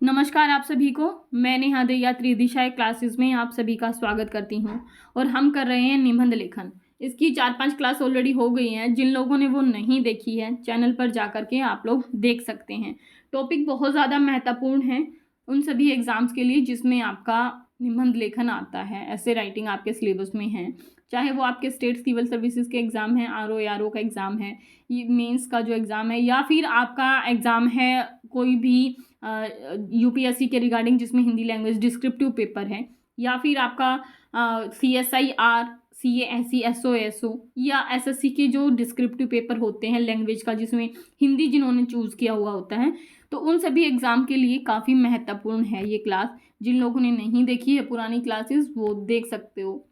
नमस्कार आप सभी को। मैं नेहा दैया त्रिदिशाएं क्लासेस में आप सभी का स्वागत करती हूं और हम कर रहे हैं निबंध लेखन। इसकी 4-5 क्लास ऑलरेडी हो गई हैं। जिन लोगों ने वो नहीं देखी है चैनल पर जा कर के आप लोग देख सकते हैं। टॉपिक बहुत ज़्यादा महत्वपूर्ण है उन सभी एग्जाम्स के लिए जिसमें आपका निबंध लेखन आता है। ऐसे राइटिंग आपके सिलेबस में है, चाहे वो आपके स्टेट सिविल सर्विसेज के एग्ज़ाम है, आर ओ का एग्ज़ाम है, ये मेंस का जो एग्ज़ाम है, या फिर आपका एग्ज़ाम है कोई भी यूपीएससी के रिगार्डिंग जिसमें हिंदी लैंग्वेज डिस्क्रिप्टिव पेपर है, या फिर आपका CSIR, CASE, SOSO या SSC के जो डिस्क्रिप्टिव पेपर होते हैं लैंग्वेज का, जिसमें हिंदी जिन्होंने चूज़ किया हुआ होता है, तो उन सभी एग्ज़ाम के लिए काफ़ी महत्वपूर्ण है ये क्लास। जिन लोगों ने नहीं देखी है पुरानी क्लासेस वो देख सकते हो।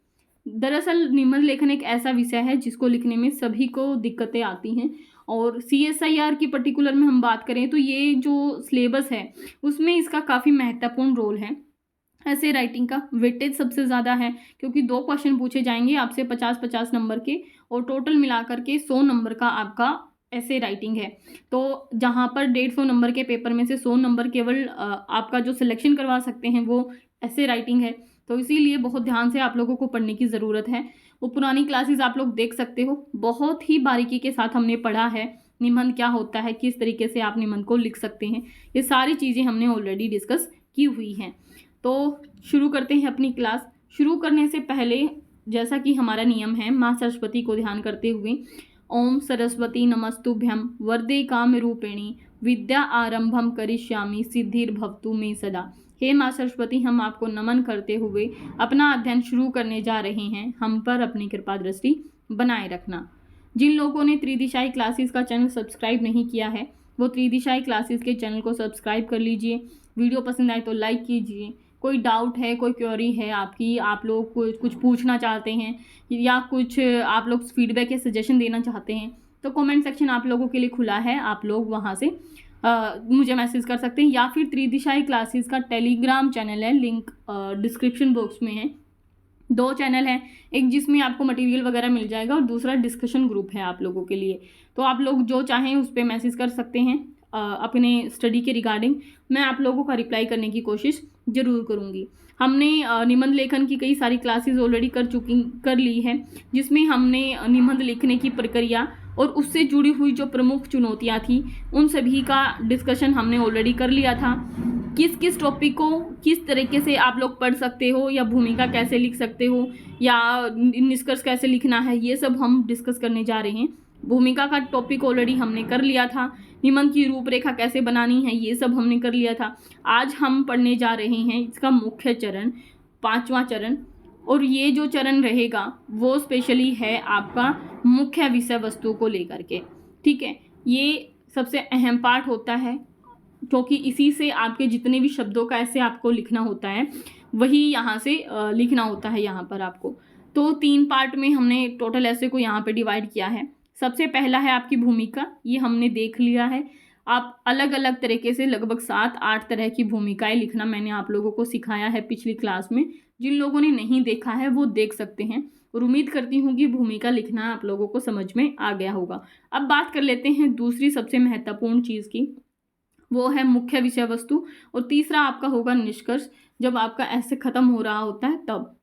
दरअसल निबंध लेखन एक ऐसा विषय है जिसको लिखने में सभी को दिक्कतें आती हैं, और CSIR की पर्टिकुलर में हम बात करें तो ये जो सिलेबस है उसमें इसका काफ़ी महत्वपूर्ण रोल है। ऐसे राइटिंग का वेटेज सबसे ज़्यादा है क्योंकि 2 क्वेश्चन पूछे जाएंगे आपसे 50-50 नंबर के, और टोटल मिलाकर के 100 नंबर का आपका ऐसे राइटिंग है। तो जहाँ पर 150 नंबर के पेपर में से 100 नंबर केवल आपका जो सिलेक्शन करवा सकते हैं वो ऐसे राइटिंग है। तो इसीलिए बहुत ध्यान से आप लोगों को पढ़ने की ज़रूरत है। वो पुरानी क्लासेस आप लोग देख सकते हो, बहुत ही बारीकी के साथ हमने पढ़ा है निबंध क्या होता है, किस तरीके से आप निबंध को लिख सकते हैं, ये सारी चीज़ें हमने ऑलरेडी डिस्कस की हुई हैं। तो शुरू करते हैं अपनी क्लास। शुरू करने से पहले जैसा कि हमारा नियम है, माँ सरस्वती को ध्यान करते हुए ओम सरस्वती नमस्तुभ्यं वरदे काम रूपिणी विद्या आरंभम करिष्यामि सिद्धिर्भवतु मे सदा। हे माँ सरस्वती, हम आपको नमन करते हुए अपना अध्ययन शुरू करने जा रहे हैं। हम पर अपनी कृपा दृष्टि बनाए रखना। जिन लोगों ने त्रिदिशाई क्लासेस का चैनल सब्सक्राइब नहीं किया है वो त्रिदिशाई क्लासेस के चैनल को सब्सक्राइब कर लीजिए। वीडियो पसंद आए तो लाइक कीजिए। कोई डाउट है, कोई क्वेरी है आपकी, आप लोग कुछ पूछना चाहते हैं या कुछ आप लोग फीडबैक या सजेशन देना चाहते हैं तो कमेंट सेक्शन आप लोगों के लिए खुला है। आप लोग वहाँ से मुझे मैसेज कर सकते हैं, या फिर त्रिदिशाई क्लासेस का टेलीग्राम चैनल है, लिंक डिस्क्रिप्शन बॉक्स में है। 2 चैनल हैं, एक जिसमें आपको मटेरियल वगैरह मिल जाएगा और दूसरा डिस्कशन ग्रुप है आप लोगों के लिए। तो आप लोग जो चाहें उस पर मैसेज कर सकते हैं अपने स्टडी के रिगार्डिंग। मैं आप लोगों का रिप्लाई करने की कोशिश ज़रूर करूँगी। हमने निबंध लेखन की कई सारी क्लासेस ऑलरेडी कर ली है, जिसमें हमने निबंध लिखने की प्रक्रिया और उससे जुड़ी हुई जो प्रमुख चुनौतियाँ थी उन सभी का डिस्कशन हमने ऑलरेडी कर लिया था। किस किस टॉपिक को किस तरीके से आप लोग पढ़ सकते हो, या भूमिका कैसे लिख सकते हो, या निष्कर्ष कैसे लिखना है, ये सब हम डिस्कस करने जा रहे हैं। भूमिका का टॉपिक ऑलरेडी हमने कर लिया था। निबंध की रूपरेखा कैसे बनानी है ये सब हमने कर लिया था। आज हम पढ़ने जा रहे हैं इसका मुख्य चरण, 5वां चरण, और ये जो चरण रहेगा वो स्पेशली है आपका मुख्य विषय वस्तु को लेकर के। ठीक है, ये सबसे अहम पार्ट होता है क्योंकि इसी से आपके जितने भी शब्दों का ऐसे आपको लिखना होता है वही यहाँ से लिखना होता है यहाँ पर आपको। तो 3 पार्ट में हमने टोटल ऐसे को यहाँ पे डिवाइड किया है। सबसे पहला है आपकी भूमिका, ये हमने देख लिया है। आप अलग अलग तरीके से लगभग 7-8 तरह की भूमिकाएं लिखना मैंने आप लोगों को सिखाया है पिछली क्लास में। जिन लोगों ने नहीं देखा है वो देख सकते हैं, और उम्मीद करती हूँ कि भूमिका लिखना आप लोगों को समझ में आ गया होगा। अब बात कर लेते हैं दूसरी सबसे महत्वपूर्ण चीज़ की, वो है मुख्य विषय वस्तु, और तीसरा आपका होगा निष्कर्ष, जब आपका ऐसे खत्म हो रहा होता है तब।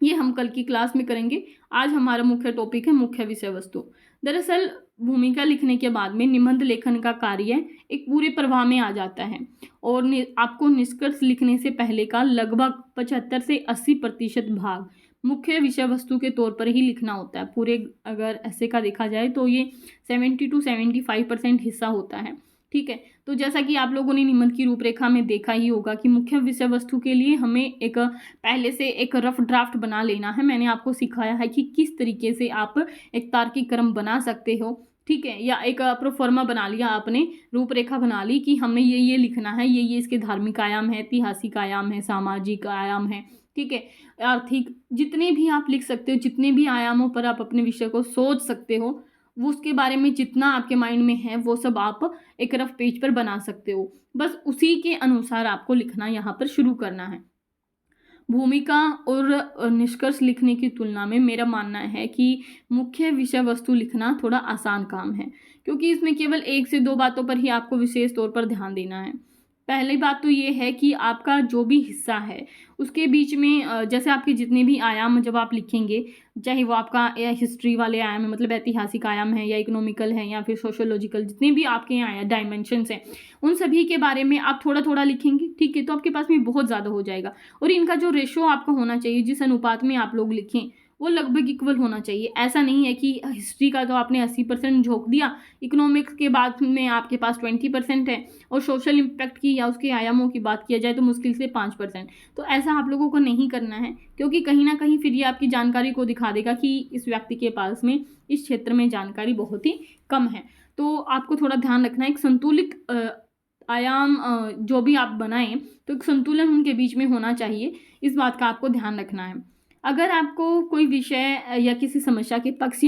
ये हम कल की क्लास में करेंगे। आज हमारा मुख्य टॉपिक है मुख्य विषय वस्तु। दरअसल भूमिका लिखने के बाद में निबंध लेखन का कार्य एक पूरे प्रवाह में आ जाता है, और आपको निष्कर्ष लिखने से पहले का लगभग 75 से 80% भाग मुख्य विषय वस्तु के तौर पर ही लिखना होता है। पूरे अगर ऐसे का देखा जाए तो ये 70 to 75% हिस्सा होता है। ठीक है, तो जैसा कि आप लोगों ने निबंध की रूपरेखा में देखा ही होगा कि मुख्य विषय वस्तु के लिए हमें एक पहले से एक रफ ड्राफ्ट बना लेना है। मैंने आपको सिखाया है कि किस तरीके से आप एक तार्किक क्रम बना सकते हो। ठीक है, या एक प्रोफॉर्मा बना लिया आपने, रूपरेखा बना ली कि हमें ये लिखना है, ये इसके धार्मिक आयाम है, ऐतिहासिक आयाम है, सामाजिक आयाम है, ठीक है, आर्थिक, जितने भी आप लिख सकते हो, जितने भी आयामों पर आप अपने विषय को सोच सकते हो वो उसके बारे में जितना आपके माइंड में है वो सब आप एक रफ पेज पर बना सकते हो। बस उसी के अनुसार आपको लिखना यहाँ पर शुरू करना है। भूमिका और निष्कर्ष लिखने की तुलना में मेरा मानना है कि मुख्य विषय वस्तु लिखना थोड़ा आसान काम है, क्योंकि इसमें केवल 1 से 2 बातों पर ही आपको विशेष तौर पर ध्यान देना है। पहली बात तो ये है कि आपका जो भी हिस्सा है उसके बीच में जैसे आपके जितने भी आयाम जब आप लिखेंगे, चाहे वो आपका हिस्ट्री वाले आयाम है, मतलब ऐतिहासिक आयाम है, या इकोनॉमिकल है, या फिर सोशियोलॉजिकल, जितने भी आपके यहाँ डायमेंशंस हैं, उन सभी के बारे में आप थोड़ा थोड़ा लिखेंगे, ठीक है, तो आपके पास में बहुत ज़्यादा हो जाएगा। और इनका जो रेशो आपका होना चाहिए, जिस अनुपात में आप लोग लिखें, वो लगभग इक्वल होना चाहिए। ऐसा नहीं है कि हिस्ट्री का तो आपने 80% झोंक दिया, इकोनॉमिक्स के बाद में आपके पास 20% है, और सोशल इम्पैक्ट की या उसके आयामों की बात किया जाए तो मुश्किल से 5%। तो ऐसा आप लोगों को नहीं करना है, क्योंकि कहीं ना कहीं फिर ये आपकी जानकारी को दिखा देगा कि इस व्यक्ति के पास में इस क्षेत्र में जानकारी बहुत ही कम है। तो आपको थोड़ा ध्यान रखना है, एक संतुलित आयाम जो भी आप बनाएं तो एक संतुलन उनके बीच में होना चाहिए, इस बात का आपको ध्यान रखना है। अगर आपको कोई विषय या किसी समस्या के पक्ष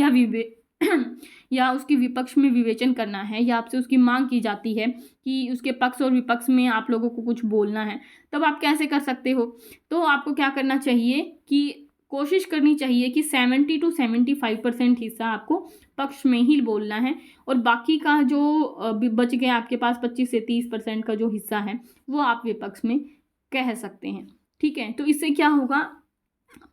या उसकी विपक्ष में विवेचन करना है, या आपसे उसकी मांग की जाती है कि उसके पक्ष और विपक्ष में आप लोगों को कुछ बोलना है, तब आप कैसे कर सकते हो? तो आपको क्या करना चाहिए कि कोशिश करनी चाहिए कि 70 to 75% हिस्सा आपको पक्ष में ही बोलना है, और बाकी का जो बच गया आपके पास 25 से 30% का जो हिस्सा है वो आप विपक्ष में कह सकते हैं, ठीक है। तो इससे क्या होगा,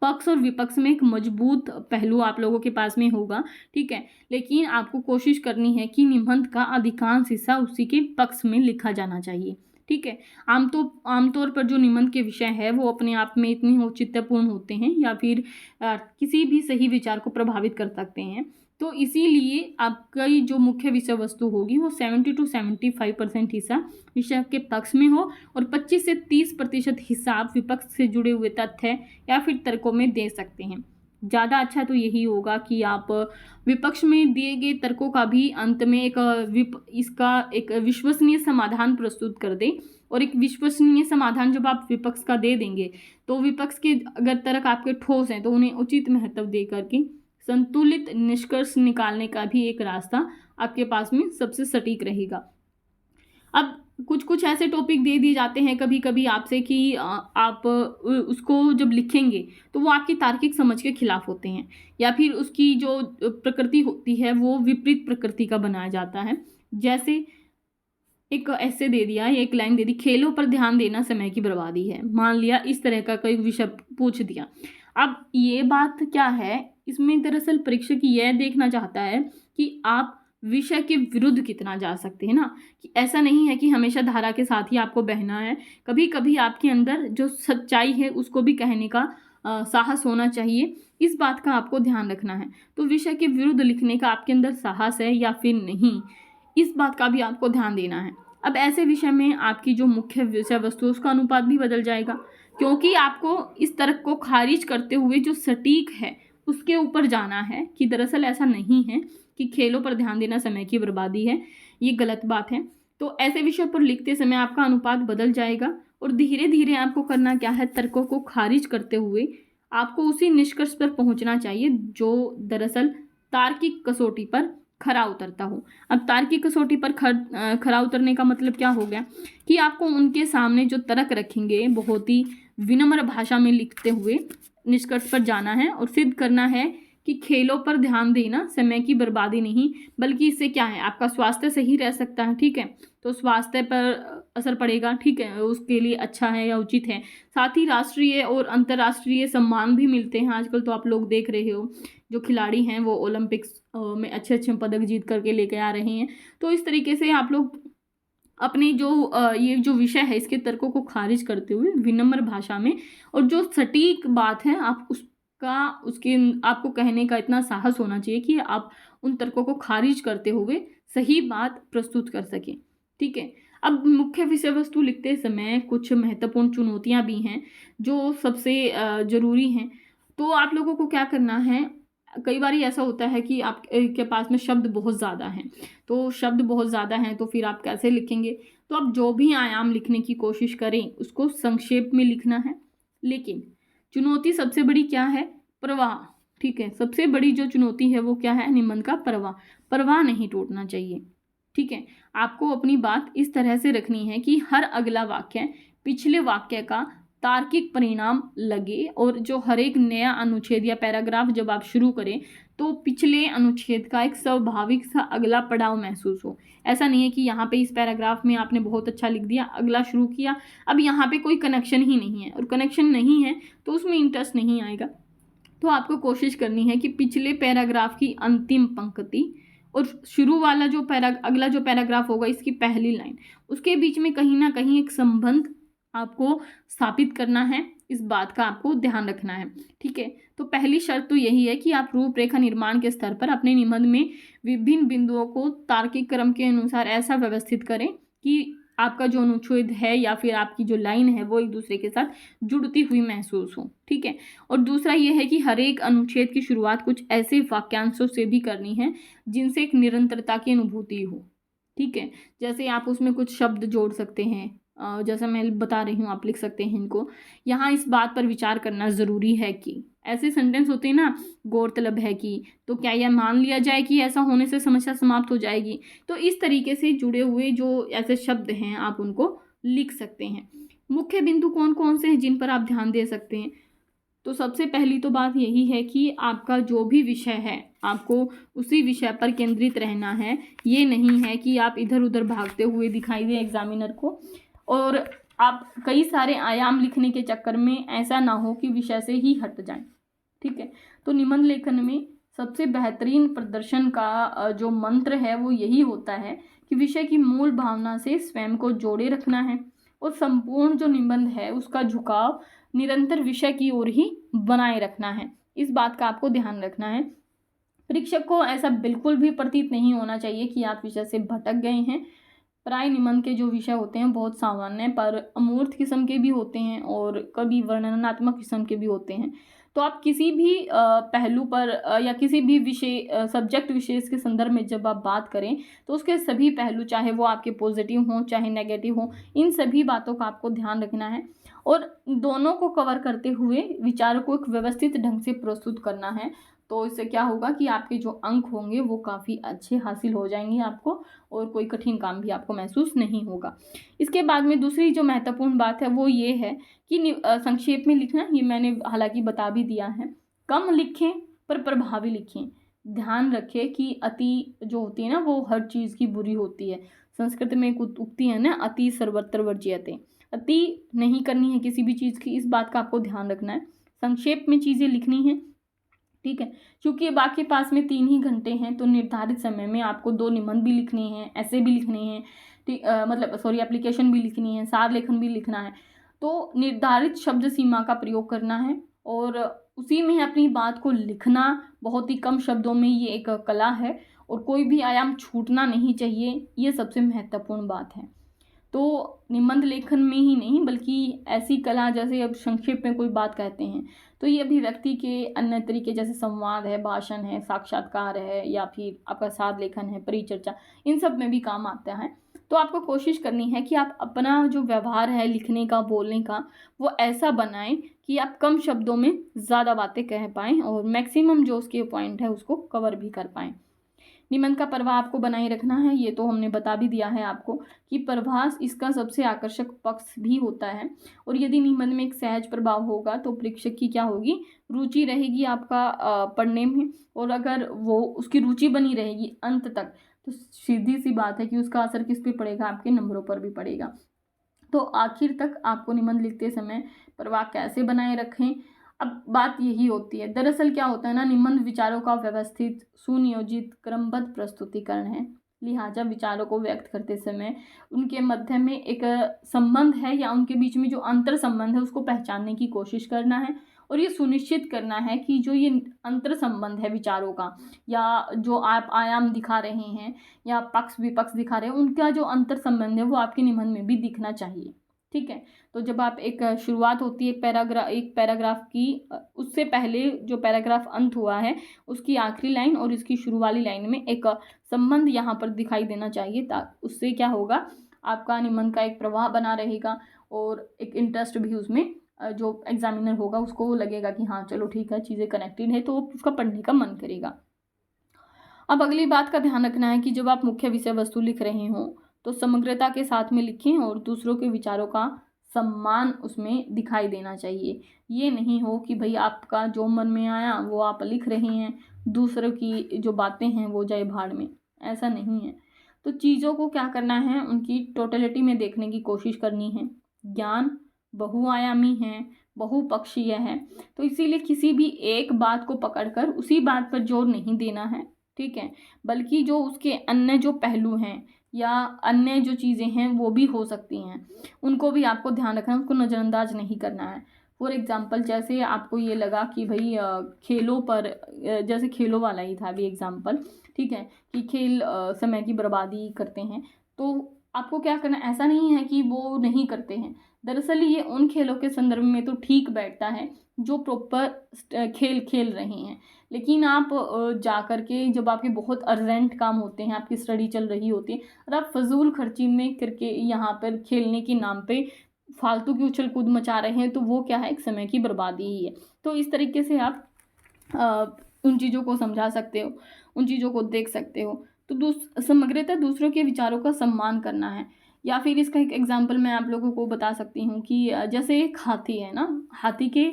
पक्ष और विपक्ष में एक मजबूत पहलू आप लोगों के पास में होगा, ठीक है। लेकिन आपको कोशिश करनी है कि निबंध का अधिकांश हिस्सा उसी के पक्ष में लिखा जाना चाहिए, ठीक है। आमतौर पर जो निबंध के विषय है वो अपने आप में इतनी औचित्यपूर्ण होते हैं, या फिर किसी भी सही विचार को प्रभावित कर सकते हैं। तो इसीलिए आपका जो मुख्य विषय वस्तु होगी वो 70 to 75% हिस्सा विषय के पक्ष में हो, और 25 से 30% हिस्सा आप विपक्ष से जुड़े हुए तथ्य या फिर तर्कों में दे सकते हैं। ज़्यादा अच्छा तो यही होगा कि आप विपक्ष में दिए गए तर्कों का भी अंत में इसका एक विश्वसनीय समाधान प्रस्तुत कर दें, और एक विश्वसनीय समाधान जब आप विपक्ष का दे देंगे तो विपक्ष के अगर तर्क आपके ठोस हैं तो उन्हें उचित महत्व दे करके संतुलित निष्कर्ष निकालने का भी एक रास्ता आपके पास में सबसे सटीक रहेगा। अब कुछ कुछ ऐसे टॉपिक दे दिए जाते हैं कभी कभी आपसे कि आप उसको जब लिखेंगे तो वो आपकी तार्किक समझ के खिलाफ होते हैं, या फिर उसकी जो प्रकृति होती है वो विपरीत प्रकृति का बनाया जाता है। जैसे एक ऐसे दे दिया, एक लाइन दे दी, खेलों पर ध्यान देना समय की बर्बादी है, मान लिया इस तरह का कोई विषय पूछ दिया। अब ये बात क्या है, इसमें दरअसल परीक्षक यह देखना चाहता है कि आप विषय के विरुद्ध कितना जा सकते हैं ना, कि ऐसा नहीं है कि हमेशा धारा के साथ ही आपको बहना है, कभी कभी आपके अंदर जो सच्चाई है उसको भी कहने का साहस होना चाहिए, इस बात का आपको ध्यान रखना है। तो विषय के विरुद्ध लिखने का आपके अंदर साहस है या फिर नहीं, इस बात का भी आपको ध्यान देना है। अब ऐसे विषय में आपकी जो मुख्य विषय वस्तु है उसका अनुपात भी बदल जाएगा, क्योंकि आपको इस तर्क को खारिज करते हुए जो सटीक है उसके ऊपर जाना है कि दरअसल ऐसा नहीं है कि खेलों पर ध्यान देना समय की बर्बादी है, ये गलत बात है। तो ऐसे विषय पर लिखते समय आपका अनुपात बदल जाएगा, और धीरे धीरे आपको करना क्या है, तर्कों को खारिज करते हुए आपको उसी निष्कर्ष पर पहुंचना चाहिए जो दरअसल तार्किक कसौटी पर खरा उतरता हो। अब तार्किक कसौटी पर खरा उतरने का मतलब क्या हो गया कि आपको उनके सामने जो तर्क रखेंगे बहुत ही विनम्र भाषा में लिखते हुए निष्कर्ष पर जाना है, और सिद्ध करना है कि खेलों पर ध्यान देना समय की बर्बादी नहीं, बल्कि इससे क्या है, आपका स्वास्थ्य सही रह सकता है, ठीक है। तो स्वास्थ्य पर असर पड़ेगा, ठीक है, उसके लिए अच्छा है या उचित है। साथ ही राष्ट्रीय और अंतर्राष्ट्रीय सम्मान भी मिलते हैं आजकल, तो आप लोग देख रहे हो जो खिलाड़ी हैं वो ओलंपिक्स में अच्छे अच्छे पदक जीत करके लेके आ रहे हैं। तो इस तरीके से आप लोग अपने जो ये जो विषय है इसके तर्कों को खारिज करते हुए विनम्र भाषा में, और जो सटीक बात है आप उसके आपको कहने का इतना साहस होना चाहिए कि आप उन तर्कों को खारिज करते हुए सही बात प्रस्तुत कर सकें, ठीक है। अब मुख्य विषय वस्तु लिखते समय कुछ महत्वपूर्ण चुनौतियां भी हैं जो सबसे ज़रूरी हैं। तो आप लोगों को क्या करना है, कई बार ऐसा होता है कि आपके पास में शब्द बहुत ज़्यादा हैं, तो शब्द बहुत ज़्यादा हैं तो फिर आप कैसे लिखेंगे। तो आप जो भी आयाम लिखने की कोशिश करें उसको संक्षेप में लिखना है, लेकिन चुनौती सबसे बड़ी क्या है, प्रवाह, ठीक है। सबसे बड़ी जो चुनौती है वो क्या है, निबंध का प्रवाह नहीं टूटना चाहिए, ठीक है। आपको अपनी बात इस तरह से रखनी है कि हर अगला वाक्य पिछले वाक्य का तार्किक परिणाम लगे और जो हर एक नया अनुच्छेद या पैराग्राफ जब आप शुरू करें तो पिछले अनुच्छेद का एक स्वाभाविक सा अगला पड़ाव महसूस हो। ऐसा नहीं है कि यहाँ पे इस पैराग्राफ में आपने बहुत अच्छा लिख दिया, अगला शुरू किया, अब यहाँ पे कोई कनेक्शन ही नहीं है, और कनेक्शन नहीं है तो उसमें इंटरेस्ट नहीं आएगा। तो आपको कोशिश करनी है कि पिछले पैराग्राफ की अंतिम पंक्ति और शुरू वाला जो अगला जो पैराग्राफ होगा इसकी पहली लाइन, उसके बीच में कहीं ना कहीं एक संबंध आपको स्थापित करना है। इस बात का आपको ध्यान रखना है, ठीक है। तो पहली शर्त तो यही है कि आप रूपरेखा निर्माण के स्तर पर अपने निबंध में विभिन्न बिंदुओं को तार्किक क्रम के अनुसार ऐसा व्यवस्थित करें कि आपका जो अनुच्छेद है या फिर आपकी जो लाइन है वो एक दूसरे के साथ जुड़ती हुई महसूस हो, ठीक है। और दूसरा ये है कि हर एक अनुच्छेद की शुरुआत कुछ ऐसे वाक्यांशों से भी करनी है जिनसे एक निरंतरता की अनुभूति हो, ठीक है। जैसे आप उसमें कुछ शब्द जोड़ सकते हैं, जैसा मैं बता रही हूँ आप लिख सकते हैं इनको। यहाँ इस बात पर विचार करना ज़रूरी है कि ऐसे सेंटेंस होते हैं ना, गौरतलब है कि, तो क्या यह मान लिया जाए कि ऐसा होने से समस्या समाप्त हो जाएगी। तो इस तरीके से जुड़े हुए जो ऐसे शब्द हैं आप उनको लिख सकते हैं। मुख्य बिंदु कौन कौन से हैं जिन पर आप ध्यान दे सकते हैं? तो सबसे पहली तो बात यही है कि आपका जो भी विषय है आपको उसी विषय पर केंद्रित रहना है। ये नहीं है कि आप इधर उधर भागते हुए दिखाई दे एग्जामिनर को और आप कई सारे आयाम लिखने के चक्कर में ऐसा ना हो कि विषय से ही हट जाएं, ठीक है। तो निबंध लेखन में सबसे बेहतरीन प्रदर्शन का जो मंत्र है वो यही होता है कि विषय की मूल भावना से स्वयं को जोड़े रखना है और संपूर्ण जो निबंध है उसका झुकाव निरंतर विषय की ओर ही बनाए रखना है। इस बात का आपको ध्यान रखना है। परीक्षक को ऐसा बिल्कुल भी प्रतीत नहीं होना चाहिए कि आप विषय से भटक गए हैं। प्राय निबंध के जो विषय होते हैं बहुत सामान्य पर अमूर्त किस्म के भी होते हैं और कभी वर्णनात्मक किस्म के भी होते हैं। तो आप किसी भी पहलू पर या किसी भी विषय सब्जेक्ट विशेष के संदर्भ में जब आप बात करें तो उसके सभी पहलू, चाहे वो आपके पॉजिटिव हों चाहे नेगेटिव हों, इन सभी बातों का आपको ध्यान रखना है और दोनों को कवर करते हुए विचारों को एक व्यवस्थित ढंग से प्रस्तुत करना है। तो इससे क्या होगा कि आपके जो अंक होंगे वो काफ़ी अच्छे हासिल हो जाएंगे आपको और कोई कठिन काम भी आपको महसूस नहीं होगा। इसके बाद में दूसरी जो महत्वपूर्ण बात है वो ये है कि संक्षेप में लिखना, ये मैंने हालांकि बता भी दिया है। कम लिखें पर प्रभावी लिखें। ध्यान रखें कि अति जो होती है ना वो हर चीज़ की बुरी होती है। संस्कृत में एक उक्ति है ना, अति सर्वत्र वर्ज्यते। अति नहीं करनी है किसी भी चीज़ की, इस बात का आपको ध्यान रखना है। संक्षेप में चीज़ें लिखनी है, ठीक है। क्योंकि अब आपके पास में 3 ही घंटे हैं तो निर्धारित समय में आपको 2 निबंध भी लिखने हैं, ऐसे भी लिखने हैं, ठीक, एप्लीकेशन भी लिखनी है, सार लेखन भी लिखना है। तो निर्धारित शब्द सीमा का प्रयोग करना है और उसी में अपनी बात को लिखना, बहुत ही कम शब्दों में ये एक कला है और कोई भी आयाम छूटना नहीं चाहिए, ये सबसे महत्वपूर्ण बात है। तो निबंध लेखन में ही नहीं बल्कि ऐसी कला, जैसे अब संक्षेप में कोई बात कहते हैं तो ये अभिव्यक्ति के अन्य तरीके जैसे संवाद है, भाषण है, साक्षात्कार है या फिर आपका सार लेखन है, परिचर्चा, इन सब में भी काम आता है। तो आपको कोशिश करनी है कि आप अपना जो व्यवहार है लिखने का, बोलने का, वो ऐसा बनाएं कि आप कम शब्दों में ज़्यादा बातें कह पाएँ और मैक्सिमम जो उसके पॉइंट है उसको कवर भी कर पाएँ। निबंध का प्रवाह आपको बनाए रखना है, ये तो हमने बता भी दिया है आपको कि प्रवाह इसका सबसे आकर्षक पक्ष भी होता है। और यदि निबंध में एक सहज प्रभाव होगा तो परीक्षक की क्या होगी, रुचि रहेगी आपका पढ़ने में, और अगर वो उसकी रुचि बनी रहेगी अंत तक तो सीधी सी बात है कि उसका असर किस पे पड़ेगा, आपके नंबरों पर भी पड़ेगा। तो आखिर तक आपको निबंध लिखते समय प्रवाह कैसे बनाए रखें, अब बात यही होती है। दरअसल क्या होता है ना, निबंध विचारों का व्यवस्थित, सुनियोजित, क्रमबद्ध प्रस्तुतिकरण है। लिहाजा विचारों को व्यक्त करते समय उनके मध्य में एक संबंध है या उनके बीच में जो अंतर संबंध है उसको पहचानने की कोशिश करना है और ये सुनिश्चित करना है कि जो ये अंतर संबंध है विचारों का या जो आप आयाम दिखा रहे हैं या पक्ष विपक्ष दिखा रहे हैं, उनका जो अंतर संबंध है वो आपके निबंध में भी दिखना चाहिए, ठीक है। तो जब आप एक शुरुआत होती है एक पैराग्राफ की, उससे पहले जो पैराग्राफ अंत हुआ है उसकी आखिरी लाइन और इसकी शुरू वाली लाइन में एक संबंध यहाँ पर दिखाई देना चाहिए, उससे क्या होगा, आपका निबंध का एक प्रवाह बना रहेगा और एक इंटरेस्ट भी उसमें जो एग्जामिनर होगा उसको लगेगा कि हाँ चलो ठीक है, चीज़ें कनेक्टेड है, तो उसका पढ़ने का मन करेगा। अब अगली बात का ध्यान रखना है कि जब आप मुख्य विषय वस्तु लिख रहे हों तो समग्रता के साथ में लिखें और दूसरों के विचारों का सम्मान उसमें दिखाई देना चाहिए। ये नहीं हो कि भाई आपका जो मन में आया वो आप लिख रहे हैं, दूसरों की जो बातें हैं वो जाए भाड़ में, ऐसा नहीं है। तो चीज़ों को क्या करना है, उनकी टोटलिटी में देखने की कोशिश करनी है। ज्ञान बहुआयामी है, बहुपक्षीय है, तो इसीलिए किसी भी एक बात को पकड़कर उसी बात पर जोर नहीं देना है, ठीक है, बल्कि जो उसके अन्य जो पहलू हैं या अन्य जो चीज़ें हैं वो भी हो सकती हैं, उनको भी आपको ध्यान रखना है, उनको नज़रअंदाज नहीं करना है। फॉर एग्जाम्पल जैसे आपको ये लगा कि भाई खेलों पर जैसे खेलों वाला ही था अभी एग्जाम्पल, ठीक है, कि खेल समय की बर्बादी करते हैं, तो आपको क्या करना, ऐसा नहीं है कि वो नहीं करते हैं, दरअसल ये उन खेलों के संदर्भ में तो ठीक बैठता है जो प्रॉपर खेल खेल रहे हैं। लेकिन आप जा कर के जब आपके बहुत अर्जेंट काम होते हैं, आपकी स्टडी चल रही होती है और आप फजूल खर्ची में करके यहाँ पर खेलने के नाम पे फालतू की उछल कूद मचा रहे हैं, तो वो क्या है, एक समय की बर्बादी ही है। तो इस तरीके से आप उन चीज़ों को समझा सकते हो, उन चीज़ों को देख सकते हो। तो समग्रतः दूसरों के विचारों का सम्मान करना है। या फिर इसका एक एग्जांपल मैं आप लोगों को बता सकती हूँ कि जैसे एक हाथी है ना, हाथी के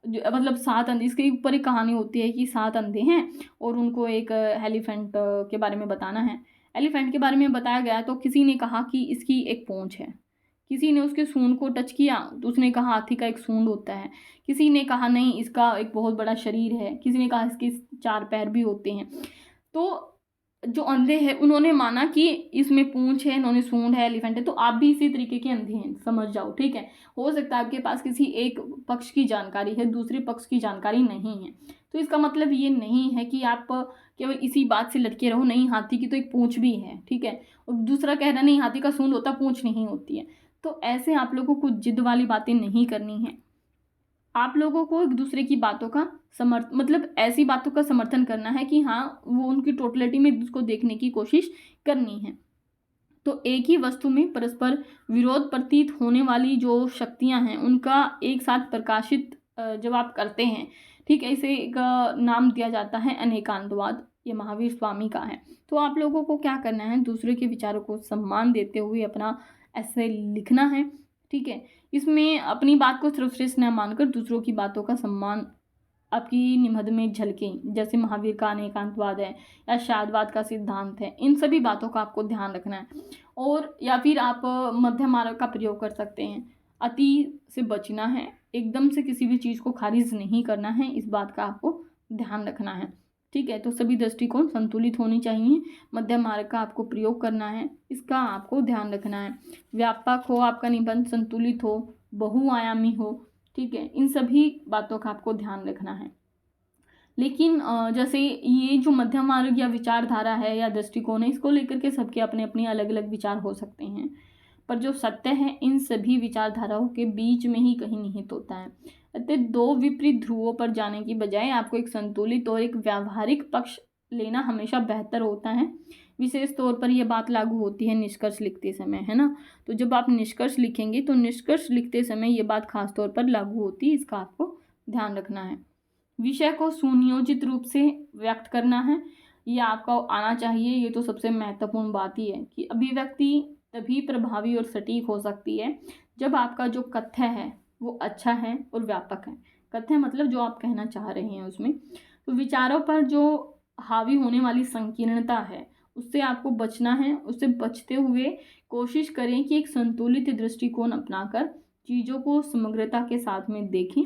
मतलब 7 अंधे, इसके ऊपर एक कहानी होती है कि 7 अंधे हैं और उनको एक एलिफेंट के बारे में बताना है। एलिफेंट के बारे में बताया गया तो किसी ने कहा कि इसकी एक पूँछ है, किसी ने उसके सूंड को टच किया तो उसने कहा हाथी का एक सूंड होता है, किसी ने कहा नहीं इसका एक बहुत बड़ा शरीर है, किसी ने कहा इसके 4 पैर भी होते हैं। तो जो अंधे हैं उन्होंने माना कि इसमें पूंछ है, इन्होंने सूंड है, एलिफेंट है, तो आप भी इसी तरीके के अंधे हैं, समझ जाओ, ठीक है। हो सकता है आपके पास किसी एक पक्ष की जानकारी है, दूसरे पक्ष की जानकारी नहीं है, तो इसका मतलब ये नहीं है कि आप केवल इसी बात से लटके रहो, नहीं हाथी की तो एक पूंछ भी है, ठीक है, और दूसरा कह रहा नहीं हाथी का सूंड होता, पूंछ नहीं होती है। तो ऐसे आप लोगों को जिद वाली बातें नहीं करनी है। आप लोगों को एक दूसरे की बातों का मतलब ऐसी बातों का समर्थन करना है कि हाँ वो उनकी टोटलिटी में उसको देखने की कोशिश करनी है। तो एक ही वस्तु में परस्पर विरोध प्रतीत होने वाली जो शक्तियां हैं उनका एक साथ प्रकाशित जब आप करते हैं, ठीक है, इसे एक नाम दिया जाता है अनेकांतवाद, ये महावीर स्वामी का है। तो आप लोगों को क्या करना है, दूसरे के विचारों को सम्मान देते हुए अपना ऐसे लिखना है, ठीक है। इसमें अपनी बात को सर्वश्रेष्ठ न मानकर दूसरों की बातों का सम्मान आपकी निबंध में झलके, जैसे महावीर का अनेकांतवाद है या शादवाद का सिद्धांत है, इन सभी बातों का आपको ध्यान रखना है। और या फिर आप मध्य मार्ग का प्रयोग कर सकते हैं, अति से बचना है, एकदम से किसी भी चीज़ को खारिज नहीं करना है, इस बात का आपको ध्यान रखना है, ठीक है। तो सभी दृष्टिकोण संतुलित होनी चाहिए, मध्य मार्ग का आपको प्रयोग करना है, इसका आपको ध्यान रखना है। व्यापक हो आपका निबंध, संतुलित हो, बहुआयामी हो, ठीक है, इन सभी बातों का आपको ध्यान रखना है। लेकिन जैसे ये जो मध्यम मार्ग या विचारधारा है या दृष्टिकोण है, इसको लेकर के सबके अपने अपने अलग अलग विचार हो सकते हैं, पर जो सत्य है इन सभी विचारधाराओं के बीच में ही कहीं निहित होता है। अतः दो विपरीत ध्रुवों पर जाने की बजाय आपको एक संतुलित और एक व्यावहारिक पक्ष लेना हमेशा बेहतर होता है। विशेष तौर पर यह बात लागू होती है निष्कर्ष लिखते समय, है ना। तो जब आप निष्कर्ष लिखेंगे तो निष्कर्ष लिखते समय ये बात खास तौर पर लागू होती है, इसका आपको ध्यान रखना है। विषय को सुनियोजित रूप से व्यक्त करना है, ये आपका आना चाहिए। ये तो सबसे महत्वपूर्ण बात ही है कि अभिव्यक्ति तभी प्रभावी और सटीक हो सकती है जब आपका जो कथ्य है वो अच्छा है और व्यापक है। कथ्य मतलब जो आप कहना चाह रहे हैं उसमें, तो विचारों पर जो हावी होने वाली संकीर्णता है उससे आपको बचना है। उससे बचते हुए कोशिश करें कि एक संतुलित दृष्टिकोण अपनाकर चीज़ों को समग्रता के साथ में देखें।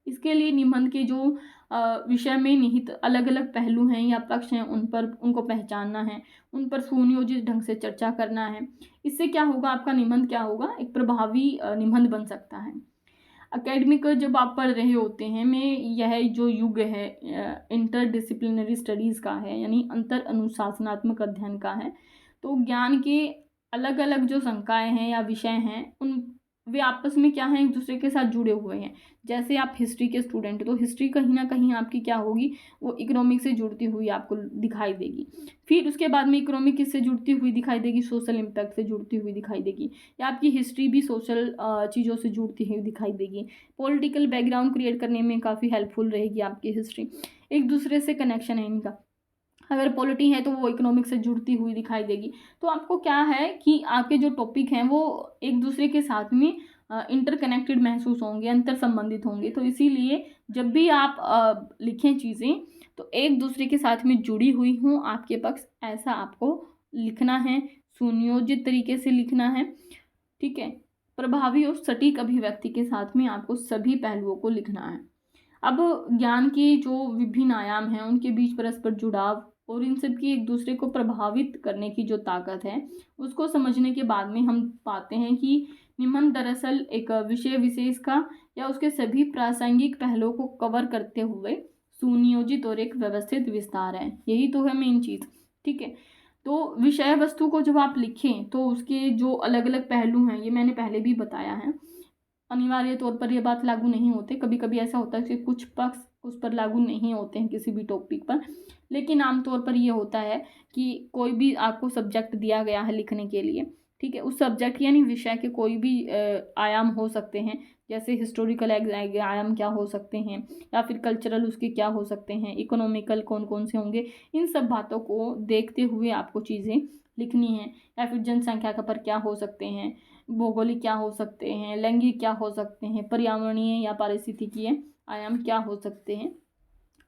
इसके लिए निबंध के जो विषय में निहित अलग अलग पहलू हैं या पक्ष हैं उनको पहचानना है, उन पर सुनियोजित ढंग से चर्चा करना है। इससे क्या होगा, आपका निबंध क्या होगा, एक प्रभावी निबंध बन सकता है। एकेडमिक जब आप पढ़ रहे होते हैं में यह जो युग है इंटर डिसिप्लिनरी स्टडीज़ का है, यानी अंतर अनुशासनात्मक अध्ययन का है। तो ज्ञान के अलग अलग जो संकाय हैं या विषय हैं उन वे आपस में क्या हैं, एक दूसरे के साथ जुड़े हुए हैं। जैसे आप हिस्ट्री के स्टूडेंट तो हिस्ट्री कहीं ना कहीं आपकी क्या होगी, वो इकोनॉमिक से जुड़ती हुई आपको दिखाई देगी। फिर उसके बाद में इकोनॉमिक किससे जुड़ती हुई दिखाई देगी, सोशल इम्पैक्ट से जुड़ती हुई दिखाई देगी, या आपकी हिस्ट्री भी सोशल चीज़ों से जुड़ती हुई दिखाई देगी। पॉलिटिकल बैकग्राउंड क्रिएट करने में काफ़ी हेल्पफुल रहेगी आपकी हिस्ट्री। एक दूसरे से कनेक्शन है इनका। अगर पॉलिटी है तो वो इकोनॉमिक से जुड़ती हुई दिखाई देगी। तो आपको क्या है कि आपके जो टॉपिक हैं वो एक दूसरे के साथ में इंटरकनेक्टेड महसूस होंगे, अंतर संबंधित होंगे। तो इसीलिए जब भी आप लिखें चीज़ें तो एक दूसरे के साथ में जुड़ी हुई हों आपके पक्ष, ऐसा आपको लिखना है, सुनियोजित तरीके से लिखना है, ठीक है। प्रभावी और सटीक अभिव्यक्ति के साथ में आपको सभी पहलुओं को लिखना है। अब ज्ञान के जो विभिन्न आयाम हैं उनके बीच परस्पर जुड़ाव और इन सब की एक दूसरे को प्रभावित करने की जो ताकत है उसको समझने के बाद में हम पाते हैं कि निबंध दरअसल एक विषय विशेष का या उसके सभी प्रासंगिक पहलुओं को कवर करते हुए सुनियोजित और एक व्यवस्थित विस्तार है। यही तो है मेन चीज़, ठीक है। तो विषय वस्तु को जब आप लिखें तो उसके जो अलग अलग पहलू हैं ये मैंने पहले भी बताया है। अनिवार्य तौर पर ये बात लागू नहीं होते, कभी कभी ऐसा होता है कि कुछ पक्ष उस पर लागू नहीं होते हैं किसी भी टॉपिक पर, लेकिन आमतौर पर ये होता है कि कोई भी आपको सब्जेक्ट दिया गया है लिखने के लिए, ठीक है, उस सब्जेक्ट यानी विषय के कोई भी आयाम हो सकते हैं, जैसे हिस्टोरिकल आयाम क्या हो सकते हैं या फिर कल्चरल उसके क्या हो सकते हैं, इकोनॉमिकल कौन कौन से होंगे, इन सब बातों को देखते हुए आपको चीज़ें लिखनी है। या फिर जनसंख्या का पर क्या हो सकते हैं, भौगोलिक क्या हो सकते हैं, लैंगिक क्या हो सकते हैं, पर्यावरणीय या पारिस्थितिकीय आयाम क्या हो सकते हैं,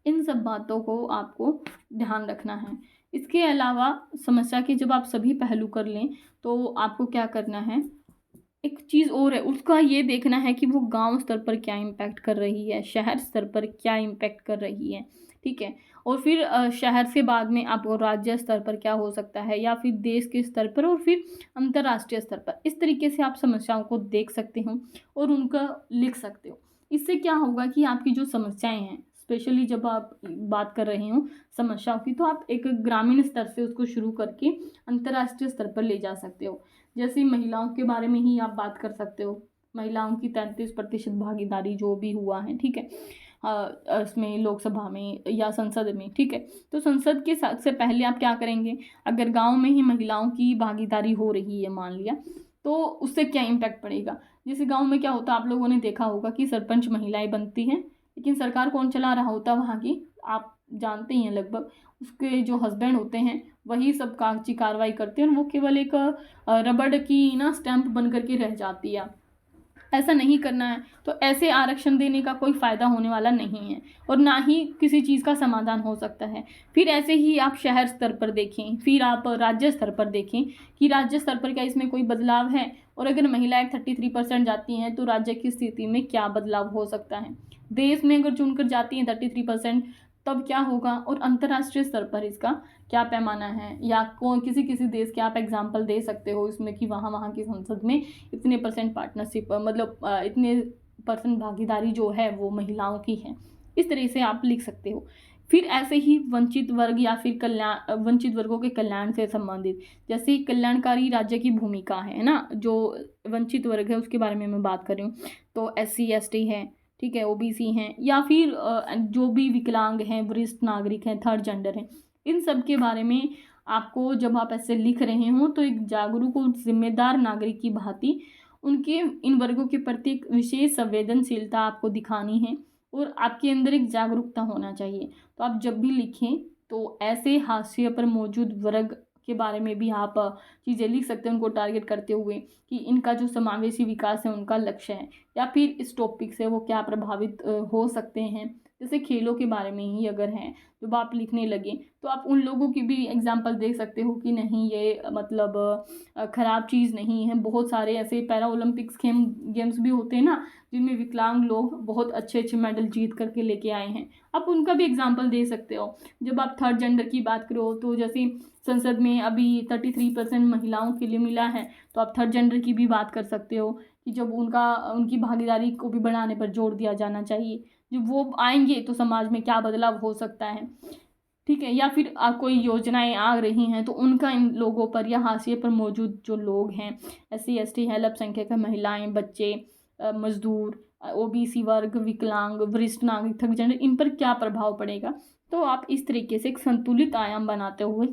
इन सब बातों को आपको ध्यान रखना है। इसके अलावा समस्या के जब आप सभी पहलू कर लें तो आपको क्या करना है, एक चीज़ और है, उसका ये देखना है कि वो गांव स्तर पर क्या इम्पैक्ट कर रही है, शहर स्तर पर क्या इम्पैक्ट कर रही है, ठीक है। और फिर शहर से बाद में आपको राज्य स्तर पर क्या हो सकता है या फिर देश के स्तर पर और फिर अंतर्राष्ट्रीय स्तर पर। इस तरीके से आप समस्याओं को देख सकते हो और उनका लिख सकते हो। इससे क्या होगा कि आपकी जो समस्याएं हैं, स्पेशली जब आप बात कर रहे हो समस्याओं की, तो आप एक ग्रामीण स्तर से उसको शुरू करके अंतर्राष्ट्रीय स्तर पर ले जा सकते हो। जैसे महिलाओं के बारे में ही आप बात कर सकते हो, महिलाओं की 33% भागीदारी जो भी हुआ है, ठीक है, इसमें लोकसभा में या संसद में, ठीक है। तो संसद के साथ से पहले आप क्या करेंगे, अगर गांव में ही महिलाओं की भागीदारी हो रही है मान लिया, तो उससे क्या इम्पैक्ट पड़ेगा। जैसे गांव में क्या होता है, आप लोगों ने देखा होगा कि सरपंच महिलाएं बनती हैं, लेकिन सरकार कौन चला रहा होता वहाँ की, आप जानते ही हैं लगभग, उसके जो हस्बैंड होते हैं वही सब कागजी कार्रवाई करते हैं और वो केवल एक रबड़ की ना स्टैंप बन करके रह जाती है। ऐसा नहीं करना है। तो ऐसे आरक्षण देने का कोई फ़ायदा होने वाला नहीं है और ना ही किसी चीज़ का समाधान हो सकता है। फिर ऐसे ही आप शहर स्तर पर देखें, फिर आप राज्य स्तर पर देखें कि राज्य स्तर पर क्या इसमें कोई बदलाव है, और अगर महिलाएं 33% जाती हैं तो राज्य की स्थिति में क्या बदलाव हो सकता है। देश में अगर चुनकर जाती हैं 33% तब क्या होगा, और अंतर्राष्ट्रीय स्तर पर इसका क्या पैमाना है, या कौन किसी किसी देश के आप एग्जाम्पल दे सकते हो इसमें कि वहाँ वहाँ की संसद में इतने % पार्टनरशिप, मतलब इतने % भागीदारी जो है वो महिलाओं की है। इस तरह से आप लिख सकते हो। फिर ऐसे ही वंचित वर्ग या फिर वंचित वर्गों के कल्याण से संबंधित, जैसे कल्याणकारी राज्य की भूमिका है ना, जो वंचित वर्ग है उसके बारे में मैं बात कर रही हूँ, तो SC ST है, ठीक है, OBC हैं, या फिर जो भी विकलांग हैं, वरिष्ठ नागरिक हैं, थर्ड जेंडर हैं, इन सब के बारे में आपको जब आप ऐसे लिख रहे हो तो एक जागरूक और जिम्मेदार नागरिक की भांति उनके इन वर्गों के प्रति एक विशेष संवेदनशीलता आपको दिखानी है और आपके अंदर एक जागरूकता होना चाहिए। तो आप जब भी लिखें तो ऐसे हाशिए पर मौजूद वर्ग के बारे में भी आप चीज़ें लिख सकते हैं, उनको टारगेट करते हुए कि इनका जो समावेशी विकास है उनका लक्ष्य है, या फिर इस टॉपिक से वो क्या प्रभावित हो सकते हैं। जैसे खेलों के बारे में ही अगर है जब आप लिखने लगे तो आप उन लोगों की भी एग्जांपल दे सकते हो कि नहीं ये मतलब ख़राब चीज़ नहीं है। बहुत सारे ऐसे पैरा ओलंपिक्स गेम्स भी होते हैं ना जिनमें विकलांग लोग बहुत अच्छे अच्छे मेडल जीत करके लेके आए हैं, आप उनका भी एग्जाम्पल दे सकते हो। जब आप थर्ड जेंडर की बात करो तो जैसे संसद में अभी 33% महिलाओं के लिए मिला है, तो आप थर्ड जेंडर की भी बात कर सकते हो कि जब उनकी भागीदारी को भी बढ़ाने पर जोर दिया जाना चाहिए, जब वो आएंगे तो समाज में क्या बदलाव हो सकता है, ठीक है। या फिर कोई योजनाएं आ रही हैं तो उनका इन लोगों पर या हाशिए पर मौजूद जो लोग हैं, SC ST है, अल्पसंख्यक महिलाएं, बच्चे, मजदूर, OBC वर्ग, विकलांग, वरिष्ठ नागरिक, थर्ड जेंडर, इन पर क्या प्रभाव पड़ेगा। तो आप इस तरीके से एक संतुलित आयाम बनाते हुए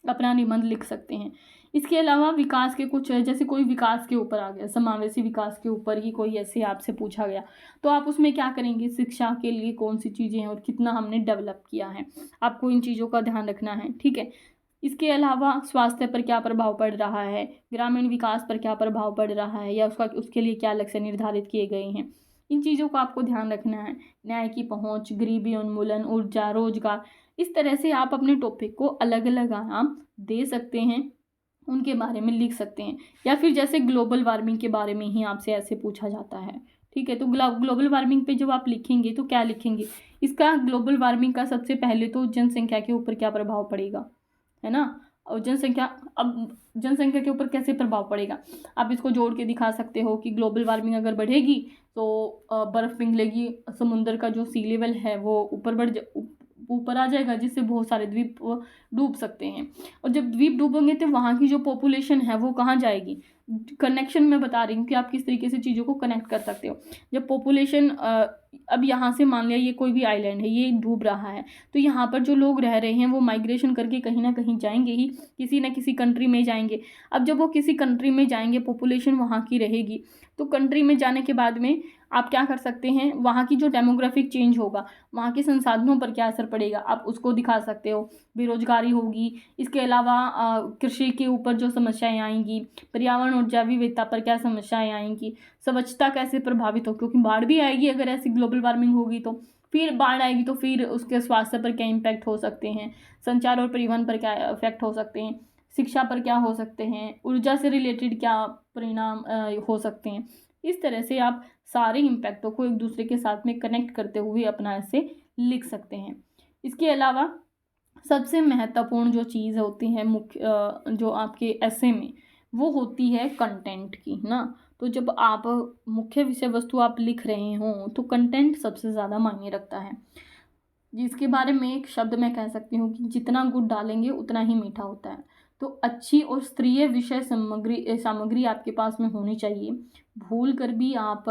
अपना निबंध लिख सकते हैं। इसके अलावा विकास के कुछ, जैसे कोई विकास के ऊपर आ गया, समावेशी विकास के ऊपर ही कोई ऐसे आपसे पूछा गया, तो आप उसमें क्या करेंगे, शिक्षा के लिए कौन सी चीज़ें हैं और कितना हमने डेवलप किया है, आपको इन चीज़ों का ध्यान रखना है, ठीक है। इसके अलावा स्वास्थ्य पर क्या प्रभाव पड़ रहा है, ग्रामीण विकास पर क्या प्रभाव पड़ रहा है, या उसके लिए क्या लक्ष्य निर्धारित किए गए हैं, इन चीज़ों का आपको ध्यान रखना है। न्याय की पहुंच, गरीबी उन्मूलन, ऊर्जा, रोजगार, इस तरह से आप अपने टॉपिक को अलग अलग आयाम दे सकते हैं, उनके बारे में लिख सकते हैं। या फिर जैसे ग्लोबल वार्मिंग के बारे में ही आपसे ऐसे पूछा जाता है, ठीक है, तो ग्लोबल वार्मिंग पे जब आप लिखेंगे तो क्या लिखेंगे, इसका ग्लोबल वार्मिंग का सबसे पहले तो जनसंख्या के ऊपर क्या प्रभाव पड़ेगा, है ना। और जनसंख्या के ऊपर कैसे प्रभाव पड़ेगा, आप इसको जोड़ के दिखा सकते हो कि ग्लोबल वार्मिंग अगर बढ़ेगी तो बर्फ़ पिघलेगी, समुद्र का जो सी लेवल है वो ऊपर आ जाएगा, जिससे बहुत सारे द्वीप डूब सकते हैं। और जब द्वीप डूबेंगे तो वहाँ की जो पॉपुलेशन है वो कहाँ जाएगी। कनेक्शन मैं बता रही हूँ कि आप किस तरीके से चीज़ों को कनेक्ट कर सकते हो। जब पॉपुलेशन अब यहाँ से मान लिया ये कोई भी आइलैंड है, ये डूब रहा है, तो यहाँ पर जो लोग रह रहे हैं वो माइग्रेशन करके कहीं ना कहीं जाएंगे ही, किसी न किसी कंट्री में जाएंगे। अब जब वो किसी कंट्री में जाएंगे, पॉपुलेशन वहाँ की रहेगी, तो कंट्री में जाने के बाद में आप क्या कर सकते हैं, वहाँ की जो डेमोग्राफिक चेंज होगा, वहाँ के संसाधनों पर क्या असर पड़ेगा, आप उसको दिखा सकते हो। बेरोजगारी होगी, इसके अलावा कृषि के ऊपर जो समस्याएं आएंगी, पर्यावरण और जैव विविधता पर क्या समस्याएं आएंगी, स्वच्छता कैसे प्रभावित हो, क्योंकि बाढ़ भी आएगी अगर ऐसी ग्लोबल वार्मिंग होगी, तो फिर बाढ़ आएगी तो फिर उसके स्वास्थ्य पर क्या इम्पैक्ट हो सकते हैं, संचार और परिवहन पर क्या इफेक्ट हो सकते हैं, शिक्षा पर क्या हो सकते हैं, ऊर्जा से रिलेटेड क्या परिणाम हो सकते हैं। इस तरह से आप सारे इम्पैक्टों को एक दूसरे के साथ में कनेक्ट करते हुए अपना ऐसे लिख सकते हैं। इसके अलावा सबसे महत्वपूर्ण जो चीज़ होती है मुख्य जो आपके ऐसे में, वो होती है कंटेंट की ना। तो जब आप मुख्य विषय वस्तु आप लिख रहे हो तो कंटेंट सबसे ज़्यादा मायने रखता है, जिसके बारे में एक शब्द मैं कह सकती हूँ कि जितना गुड़ डालेंगे उतना ही मीठा होता है। तो अच्छी और स्तरीय विषय सामग्री आपके पास में होनी चाहिए। भूल कर भी आप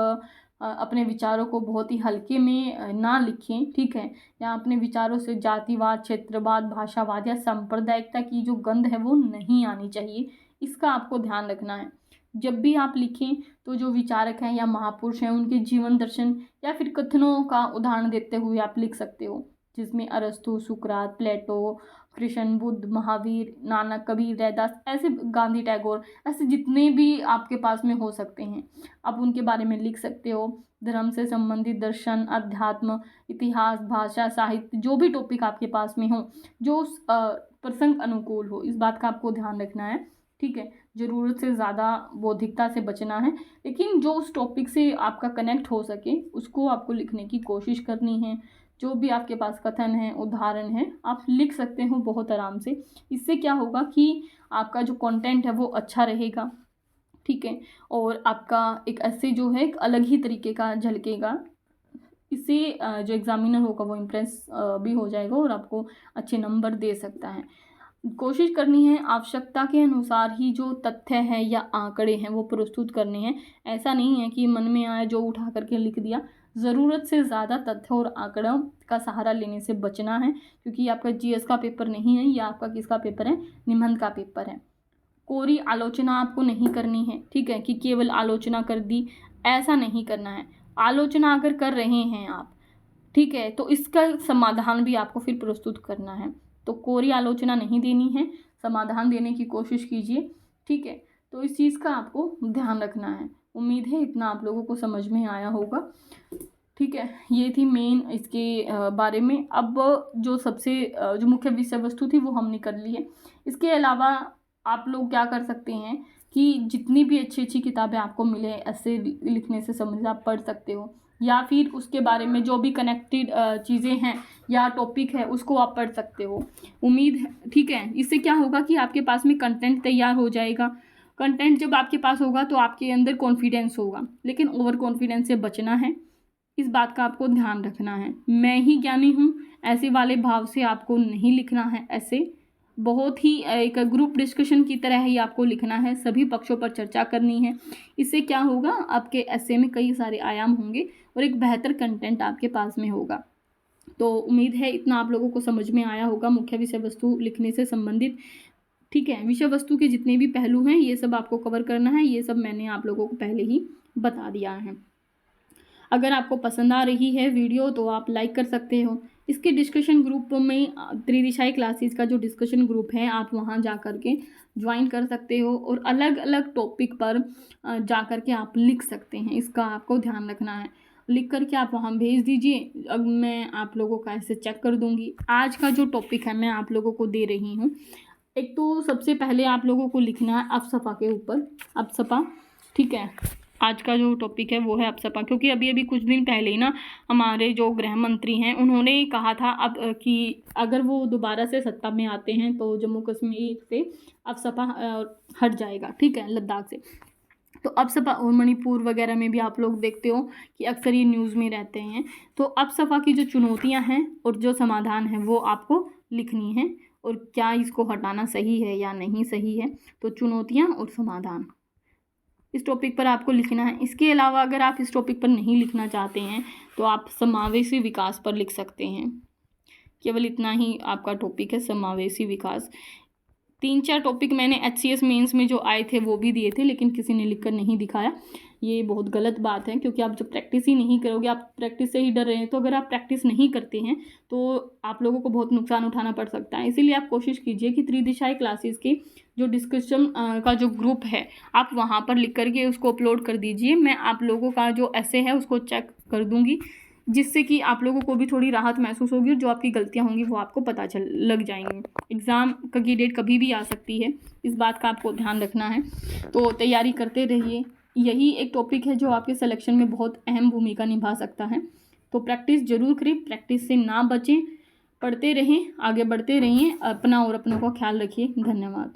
अपने विचारों को बहुत ही हल्के में ना लिखें, ठीक है, या अपने विचारों से जातिवाद, क्षेत्रवाद, भाषावाद या सांप्रदायिकता की जो गंध है वो नहीं आनी चाहिए, इसका आपको ध्यान रखना है। जब भी आप लिखें तो जो विचारक हैं या महापुरुष हैं उनके जीवन दर्शन या फिर कथनों का उदाहरण देते हुए आप लिख सकते हो, जिसमें अरस्तु, सुकरात, प्लेटो, कृष्ण, बुद्ध, महावीर, नानक, कबीर, रैदास, ऐसे गांधी, टैगोर, ऐसे जितने भी आपके पास में हो सकते हैं आप उनके बारे में लिख सकते हो। धर्म से संबंधित दर्शन, अध्यात्म, इतिहास, भाषा, साहित्य, जो भी टॉपिक आपके पास में हो, जो उस प्रसंग अनुकूल हो, इस बात का आपको ध्यान रखना है, ठीक है। ज़रूरत से ज़्यादा बौद्धिकता से बचना है, लेकिन जो उस टॉपिक से आपका कनेक्ट हो सके उसको आपको लिखने की कोशिश करनी है। जो भी आपके पास कथन है, उदाहरण है, आप लिख सकते हो बहुत आराम से। इससे क्या होगा कि आपका जो कंटेंट है वो अच्छा रहेगा, ठीक है, और आपका एक ऐसे जो है एक अलग ही तरीके का झलकेगा। इससे जो एग्जामिनर होगा वो इम्प्रेस भी हो जाएगा और आपको अच्छे नंबर दे सकता है। कोशिश करनी है आवश्यकता के अनुसार ही जो तथ्य है या आंकड़े हैं वो प्रस्तुत करने हैं। ऐसा नहीं है कि मन में आए जो उठा करके लिख दिया। ज़रूरत से ज़्यादा तथ्य और आंकड़ों का सहारा लेने से बचना है, क्योंकि आपका जीएस का पेपर नहीं है, या आपका किसका पेपर है, निबंध का पेपर है। कोरी आलोचना आपको नहीं करनी है, ठीक है, कि केवल आलोचना कर दी, ऐसा नहीं करना है। आलोचना अगर कर रहे हैं आप, ठीक है, तो इसका समाधान भी आपको फिर प्रस्तुत करना है। तो कोरी आलोचना नहीं देनी है, समाधान देने की कोशिश कीजिए, ठीक है। तो इस चीज़ का आपको ध्यान रखना है। उम्मीद है इतना आप लोगों को समझ में आया होगा, ठीक है। ये थी मेन इसके बारे में। अब जो सबसे जो मुख्य विषय वस्तु थी वो हमने कर ली है। इसके अलावा आप लोग क्या कर सकते हैं कि जितनी भी अच्छी अच्छी किताबें आपको मिले ऐसे लिखने से समझ आप पढ़ सकते हो, या फिर उसके बारे में जो भी कनेक्टेड चीज़ें हैं या टॉपिक है उसको आप पढ़ सकते हो। उम्मीद है, ठीक है। इससे क्या होगा कि आपके पास में कंटेंट तैयार हो जाएगा। कंटेंट जब आपके पास होगा तो आपके अंदर कॉन्फिडेंस होगा, लेकिन ओवर कॉन्फिडेंस से बचना है, इस बात का आपको ध्यान रखना है। मैं ही ज्ञानी हूँ ऐसे वाले भाव से आपको नहीं लिखना है, ऐसे बहुत ही एक ग्रुप डिस्कशन की तरह ही आपको लिखना है, सभी पक्षों पर चर्चा करनी है। इससे क्या होगा, आपके ऐसे में कई सारे आयाम होंगे और एक बेहतर कंटेंट आपके पास में होगा। तो उम्मीद है इतना आप लोगों को समझ में आया होगा मुख्य विषय वस्तु लिखने से संबंधित, ठीक है। विषय वस्तु के जितने भी पहलू हैं ये सब आपको कवर करना है, ये सब मैंने आप लोगों को पहले ही बता दिया है। अगर आपको पसंद आ रही है वीडियो तो आप लाइक कर सकते हो, इसके डिस्कशन ग्रुप में त्रिदिशाई क्लासेस का जो डिस्कशन ग्रुप है आप वहाँ जा कर के ज्वाइन कर सकते हो और अलग अलग टॉपिक पर जा कर के आप लिख सकते हैं। इसका आपको ध्यान रखना है, लिख करके आप वहाँ भेज दीजिए। अब मैं आप लोगों का ऐसे चेक कर दूँगी। आज का जो टॉपिक है मैं आप लोगों को दे रही हूँ। एक तो सबसे पहले आप लोगों को लिखना है अपसपा के ऊपर, अपसपा, ठीक है। आज का जो टॉपिक है वो है अपसपा, क्योंकि अभी अभी कुछ दिन पहले ही ना हमारे जो गृह मंत्री हैं उन्होंने कहा था अब कि अगर वो दोबारा से सत्ता में आते हैं तो जम्मू कश्मीर से अपसपा हट जाएगा, ठीक है, लद्दाख से। तो अपसपा और मणिपुर वगैरह में भी आप लोग देखते हो कि अक्सर ये न्यूज़ में रहते हैं। तो अपसपा की जो चुनौतियां हैं और जो समाधान है वो आपको लिखनी है, और क्या इसको हटाना सही है या नहीं सही है। तो चुनौतियां और समाधान, इस टॉपिक पर आपको लिखना है। इसके अलावा अगर आप इस टॉपिक पर नहीं लिखना चाहते हैं तो आप समावेशी विकास पर लिख सकते हैं। केवल इतना ही आपका टॉपिक है, समावेशी विकास। 3-4 टॉपिक मैंने HCS मेंस में जो आए थे वो भी दिए थे, लेकिन किसी ने लिखकर नहीं दिखाया। ये बहुत गलत बात है, क्योंकि आप जब प्रैक्टिस ही नहीं करोगे, आप प्रैक्टिस से ही डर रहे हैं, तो अगर आप प्रैक्टिस नहीं करते हैं तो आप लोगों को बहुत नुकसान उठाना पड़ सकता है। इसीलिए आप कोशिश कीजिए कि त्रिदिशाई क्लासेस के जो डिस्कशन का जो ग्रुप है आप वहाँ पर लिख करके उसको अपलोड कर दीजिए। मैं आप लोगों का जो ऐसे है उसको चेक कर दूँगी, जिससे कि आप लोगों को भी थोड़ी राहत महसूस होगी और जो आपकी गलतियां होंगी वो आपको पता चल लग जाएंगी। एग्ज़ाम की डेट कभी भी आ सकती है, इस बात का आपको ध्यान रखना है। तो तैयारी करते रहिए। यही एक टॉपिक है जो आपके सिलेक्शन में बहुत अहम भूमिका निभा सकता है। तो प्रैक्टिस जरूर करें, प्रैक्टिस से ना बचें, पढ़ते रहें, आगे बढ़ते रहिए। अपना और अपनों का ख्याल रखिए। धन्यवाद।